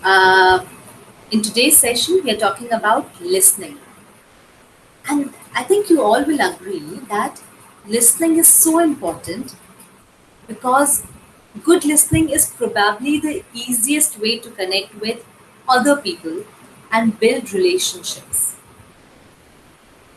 Uh, in today's session, we are talking about listening. And I think you all will agree that listening is so important because good listening is probably the easiest way to connect with other people and build relationships.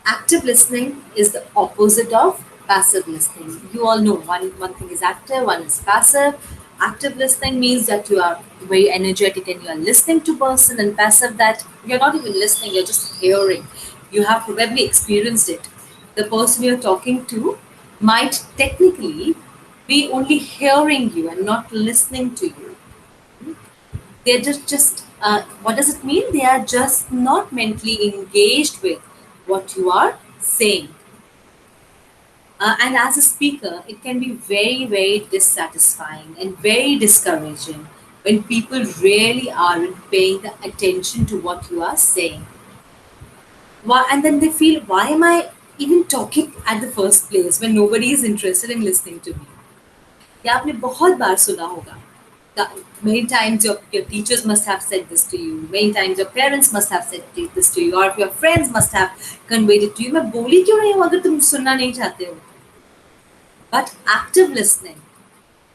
Active listening is the opposite of passive listening. You all know one thing is active, one is passive. Active listening means that you are very energetic and you are listening to person, and passive that you're not even listening, you're just hearing. You have probably experienced it. The person you're talking to might technically be only hearing you and not listening to you. They're just what does it mean? They are just not mentally engaged with what you are saying. And as a speaker, it can be very, very dissatisfying and very discouraging when people really aren't paying the attention to what you are saying. Why, and then they feel, why am I even talking at the first place when nobody is interested in listening to me? ये आपने बहुत बार सुना होगा. Many times your teachers must have said this to you. Many times your parents must have said this to you, or your friends must have conveyed it to you. मैं बोली क्यों रही हूँ अगर तुम सुनना नहीं चाहते हो? But active listening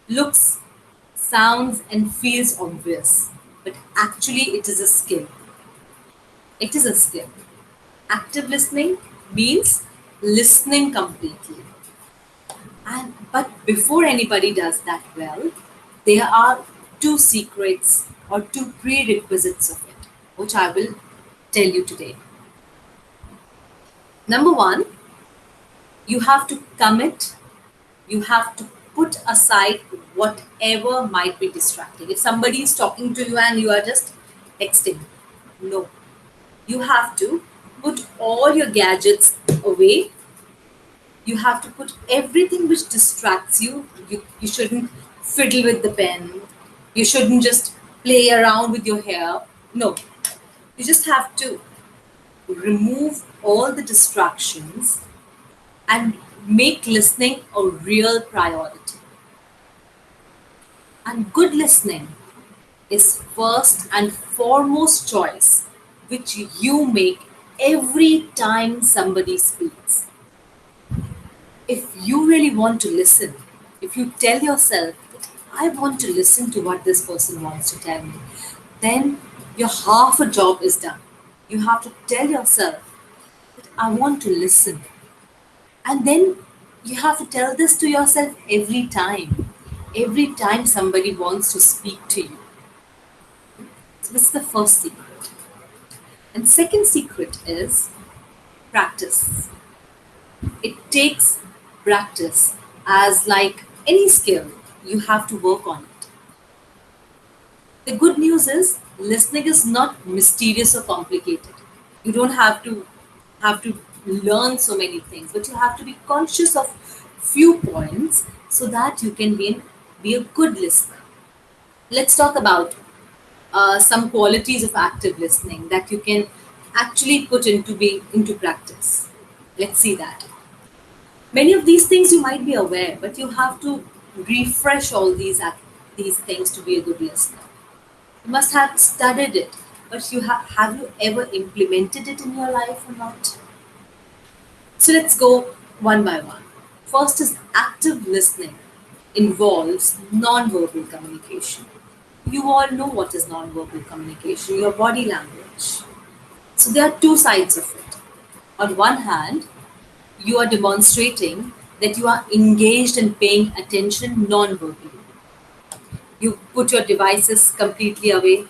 looks, sounds, and feels obvious, but actually it is a skill. It is a skill. Active listening means listening completely. And but before anybody does that well, there are two secrets or two prerequisites of it, which I will tell you today. Number one, you have to commit, you have to put aside whatever might be distracting. If somebody is talking to you and you are just texting, no. You have to put all your gadgets away. You have to put everything which distracts you. You shouldn't fiddle with the pen. You shouldn't just play around with your hair. No. You just have to remove all the distractions and make listening a real priority. And good listening is first and foremost choice which you make every time somebody speaks. If you really want to listen, if you tell yourself that I want to listen to what this person wants to tell me, then your half a job is done. You have to tell yourself that I want to listen. And then you have to tell this to yourself every time. Every time somebody wants to speak to you. So this is the first secret. And second secret is practice. It takes practice as like any skill, you have to work on it. The good news is listening is not mysterious or complicated. You don't have to learn so many things, but you have to be conscious of few points so that you can be a good listener. Let's talk about some qualities of active listening that you can actually put into practice. Let's see that. Many of these things you might be aware, but you have to refresh all these things to be a good listener. You must have studied it, but have you ever implemented it in your life or not? So let's go one by one. First is active listening involves non-verbal communication. You all know what is non-verbal communication, your body language. So there are two sides of it. On one hand, you are demonstrating that you are engaged and paying attention non-verbally. You put your devices completely away.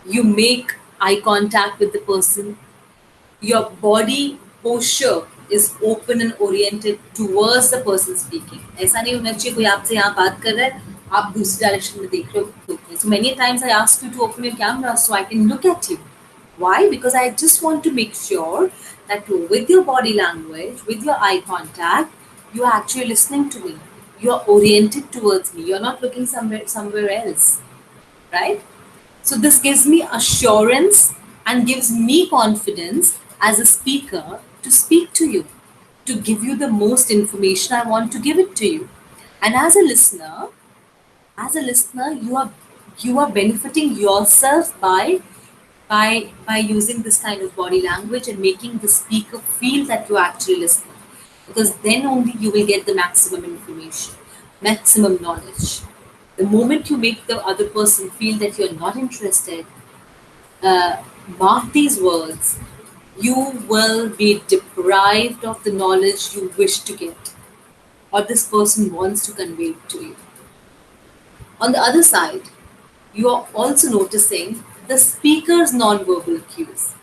You make eye contact with the person. Your body posture is open and oriented towards the person speaking. ऐसा नहीं होना चाहिए कोई आपसे यहाँ बात कर रहा है आप दूसरी डायरेक्शन में देख रहे हो. So many times I ask you to open your camera so I can look at you. Why? Because I just want to make sure that with your body language, with your eye contact, you are actually listening to me. You are oriented towards me. You're not looking somewhere else. Right? So this gives me assurance and gives me confidence as a speaker to speak to you, to give you the most information I want to give it to you. And as a listener, you are benefiting yourself by using this kind of body language and making the speaker feel that you're actually listening, because then only you will get the maximum information, maximum knowledge. The moment you make the other person feel that you're not interested, uh, mark these words, you will be deprived of the knowledge you wish to get or this person wants to convey to you. On the other side, you are also noticing the speaker's non-verbal cues.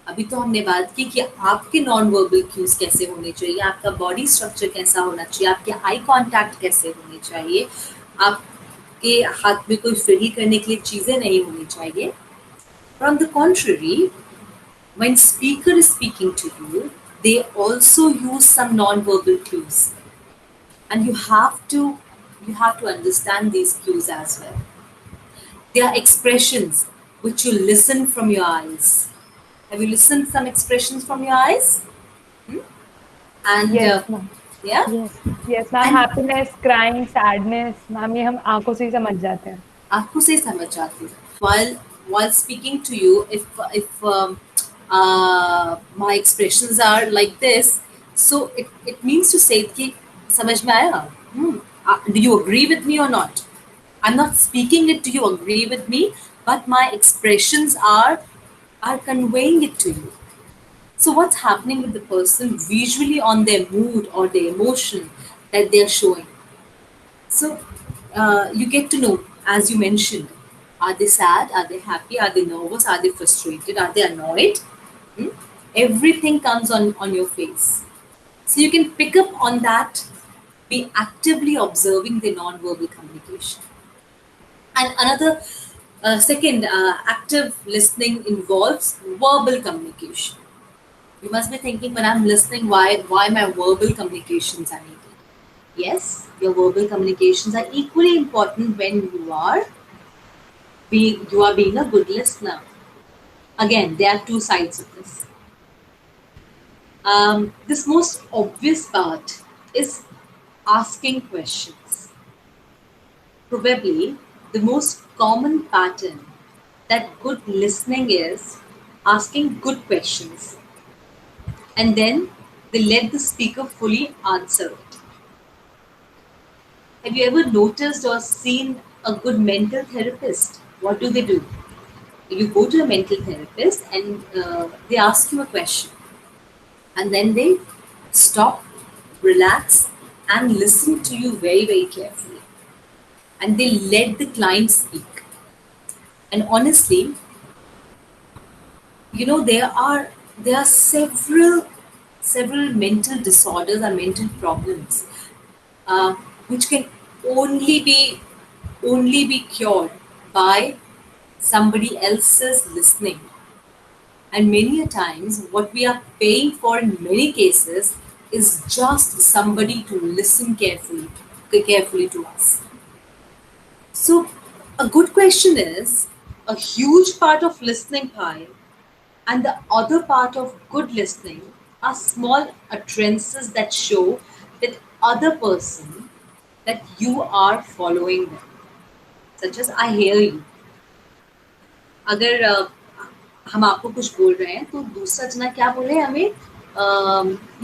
अभी तो हमने बात की कि आपके non verbal cues कैसे होने चाहिए, आपका बॉडी स्ट्रक्चर कैसा होना चाहिए, आपके आई कांटेक्ट कैसे होने चाहिए, आपके हाथ में कोई फ्री करने के लिए चीजें नहीं होनी चाहिए. But on the contrary, when speaker is speaking to you, they also use some non-verbal cues, and you have to understand these cues as well. They are expressions which you listen from your eyes. Have you listened some expressions from your eyes? And Yes, ma'am. yeah, Yes, yes, ma'am. and Happiness, crying, sadness, ma'am, ये हम आंखों से ही समझ जाते हैं. आपको से समझ जाती हूँ. While speaking to you, if my expressions are like this, so it means to say कि समझ में आया. Do you agree with me or not? I'm not speaking it to you, agree with me, but my expressions are conveying it to you. So what's happening with the person visually on their mood or their emotion that they're showing? So you get to know, as you mentioned, are they sad? Are they happy? Are they nervous? Are they frustrated? Are they annoyed? Hmm? Everything comes on your face. So you can pick up on that, be actively observing the non-verbal communication. And another second active listening involves verbal communication. You must be thinking, when I'm listening, why my verbal communications are needed. Yes, your verbal communications are equally important when you are being a good listener. Again, there are two sides of this. This most obvious part is asking questions. Probably the most common pattern that good listening is asking good questions, and then they let the speaker fully answer it. Have you ever noticed or seen a good mental therapist? What do they do? You go to a mental therapist and they ask you a question, and then they stop, relax, and listen to you very, very carefully. And they let the client speak. And honestly, there are several mental disorders or mental problems uh, which can only be only be cured by somebody else's listening. And many a times, what we are paying for in many cases is just somebody to listen carefully to us. So, a good question is a huge part of listening pie, and the other part of good listening are small utterances that show that other person that you are following them, such as I hear you. अगर हम आपको कुछ बोल रहे हैं तो दूसरा जना क्या बोले हमें,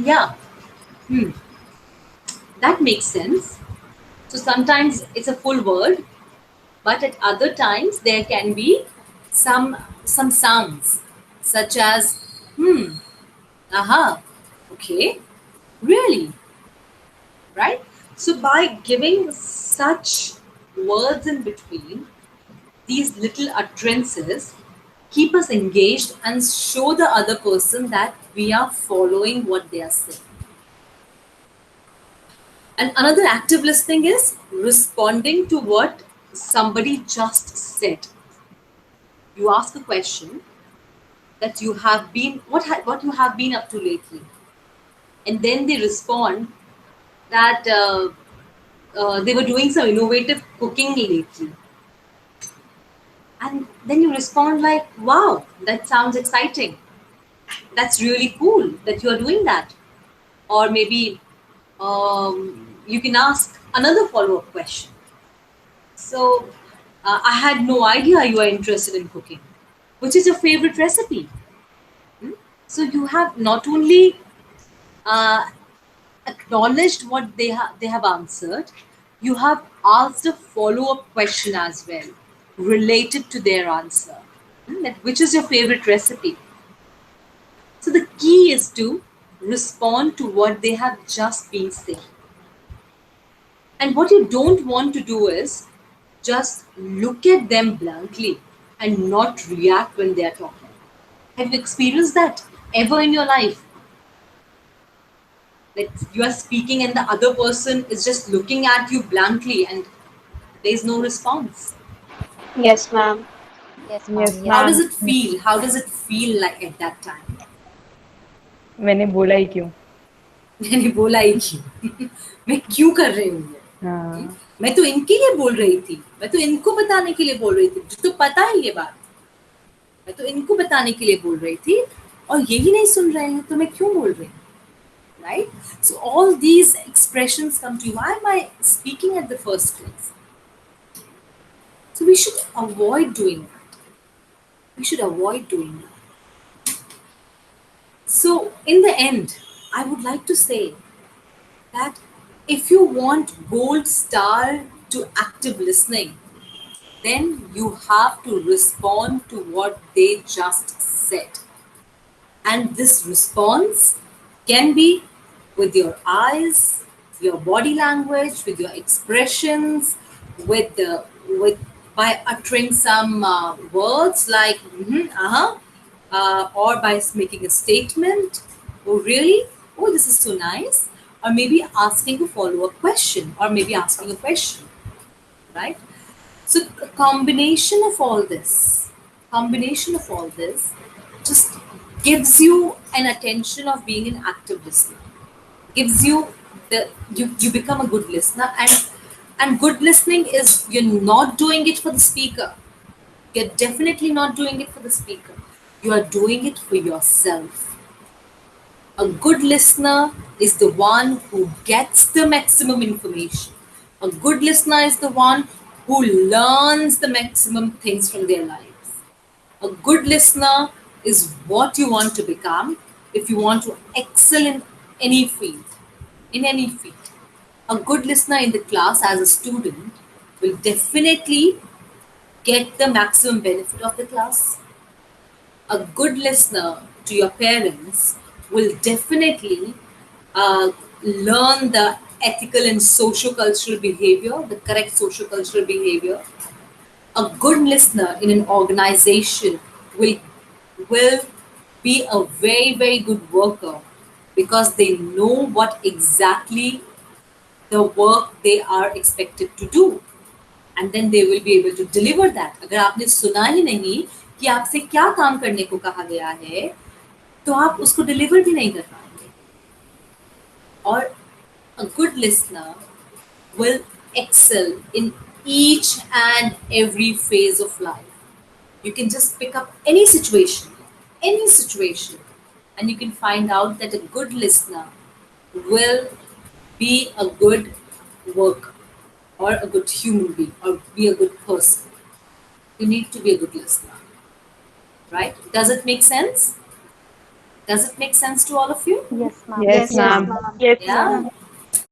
या that makes sense. So sometimes it's a full word, but at other times there can be some sounds such as aha, okay, really, right? So by giving such words in between, these little utterances keep us engaged and show the other person that we are following what they are saying. And another active listening is responding to what somebody just said. You ask a question that you have been what you have been up to lately, and then they respond that they were doing some innovative cooking lately, and then you respond like, "Wow, that sounds exciting. That's really cool that you are doing that." Or maybe you can ask another follow-up question. So I had no idea you are interested in cooking. Which is your favorite recipe? Hmm? So you have not only uh, acknowledged what they have answered, you have asked a follow-up question as well, related to their answer. That which is your favorite recipe? So the key is to respond to what they have just been saying. And what you don't want to do is just look at them blankly and not react when they are talking. Have you experienced that ever in your life? That you are speaking and the other person is just looking at you blankly and there is no response. Yes, ma'am. Yes, Yes, ma'am. How Yes. does ma'am. it feel? How does it feel like at that time? मैंने बोला ही क्यों? मैंने बोला ही क्यों मैं क्यों कर रही हूँ ये? हाँ, मैं तो इनके लिए बोल रही थी, मैं तो इनको बताने के लिए बोल रही थी, मुझे तो पता है ये बात, मैं तो इनको बताने के लिए बोल रही थी और यही नहीं सुन रहे हैं तो मैं क्यों बोल रही हूँ? Right? So all these expressions come to you. Why am I speaking at the first place? So we should avoid doing that. We should avoid doing that. So in the end, I would like to say that if you want gold star to active listening, then you have to respond to what they just said. And this response can be with your eyes, your body language, with your expressions, with by uttering some words like uh-huh, or by making a statement. Oh, really? Oh, this is so nice. Or maybe asking a follow-up question, or maybe asking a question, right? So a combination of all this just gives you an attention of being an active listener. Gives you you become a good listener, and good listening is you're not doing it for the speaker. You're definitely not doing it for the speaker. You are doing it for yourself. A good listener is the one who gets the maximum information. A good listener is the one who learns the maximum things from their lives. A good listener is what you want to become if you want to excel in any field. In any field. A good listener in the class as a student will definitely get the maximum benefit of the class. A good listener to your parents will definitely learn the ethical and socio-cultural behavior, the correct socio-cultural behavior. A good listener in an organization will will be a very very good worker because they know what exactly the work they are expected to do, and then they will be able to deliver that. अगर आपने सुना ही नहीं कि आपसे क्या काम करने को कहा गया है तो आप उसको डिलीवर भी नहीं कर पाएंगे. Or a good listener will excel in each and every phase of life. You can just pick up any situation, and you can find out that a good listener will be a good worker or a good human being or be a good person. You need to be a good listener, right? Does it make sense? Does it make sense to all of you? Yes, ma'am. Yes, Yes, Yes. ma'am. ma'am. Yes, Yeah. ma'am.